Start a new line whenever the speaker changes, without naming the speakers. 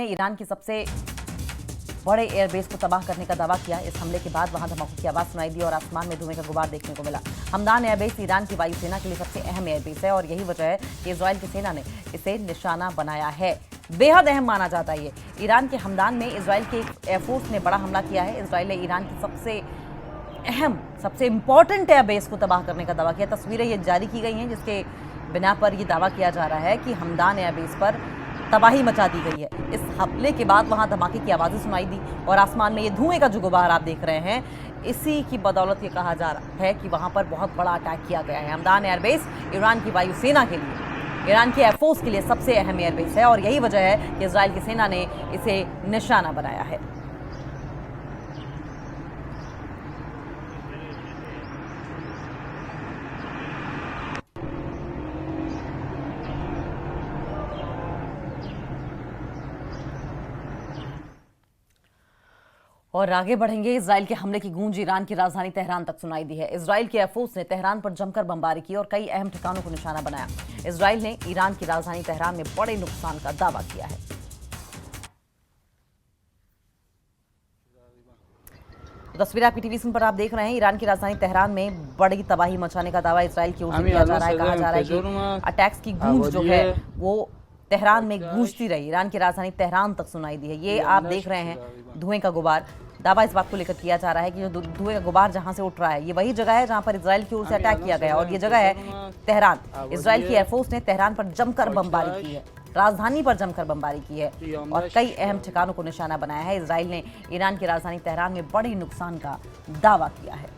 Iran की सबसे बड़े एयरबेस को तबाह करने का दावा किया। इस हमले के बाद वहां धमाकों की आवाज सुनाई दी और आसमान में धुएं का गुबार देखने को मिला। हमदान एयरबेस ईरान की वायुसेना के लिए सबसे अहम एयरबेस है और यही वजह है कि इजराइल की सेना ने इसे निशाना बनाया है। बेहद अहम माना जाता है ये। ईरान के हमदान में इजराइल के एयरफोर्स ने बड़ा हमला किया है। इजराइल ने ईरान की सबसे अहम, सबसे इंपॉर्टेंट एयरबेस को तबाह करने का दावा किया। तस्वीरें ये जारी की गई हैं जिसके बिना पर यह दावा किया जा रहा है कि हमदान एयरबेस पर तबाही मचा दी गई है। इस हमले के बाद वहां धमाके की आवाजें सुनाई दी और आसमान में ये धुएं का जो गुबार आप देख रहे हैं, इसी की बदौलत ये कहा जा रहा है कि वहां पर बहुत बड़ा अटैक किया गया है। हमदान एयरबेस ईरान की वायुसेना के लिए, ईरान की एयरफोर्स के लिए सबसे अहम एयरबेस है और यही वजह है कि इजराइल की सेना ने इसे निशाना बनाया है। और आगे बढ़ेंगे। इजराइल के हमले की गूंज ईरान की राजधानी तेहरान तक सुनाई दी है। इजराइल की एयरफोर्स ने तेहरान पर जमकर बमबारी की और कई अहम ठिकानों को निशाना बनाया। इजराइल ने ईरान की राजधानी तेहरान में बड़े नुकसान का दावा किया है। तस्वीर आपकी टीवी स्क्रीन पर आप देख रहे हैं। ईरान की राजधानी तेहरान में बड़ी तबाही मचाने का दावा इजराइल की ओर से किया जा रहा है। कहा जा रहा है कि अटैक्स की गूंज जो है वो तेहरान में गूंजती रही, ईरान की राजधानी तेहरान तक सुनाई दी है। ये आप देख रहे हैं धुएं का गुबार। दावा इस बात को लेकर किया जा रहा है कि जो धुएं का गुबार जहां से उठ रहा है ये वही जगह है जहां पर इजराइल की ओर से अटैक किया गया और ये जगह है तेहरान। इजराइल की एयरफोर्स ने तेहरान पर जमकर बमबारी की है, राजधानी पर जमकर बमबारी की है और कई अहम ठिकानों को निशाना बनाया है। इजराइल ने ईरान की राजधानी तेहरान में बड़े नुकसान का दावा किया है।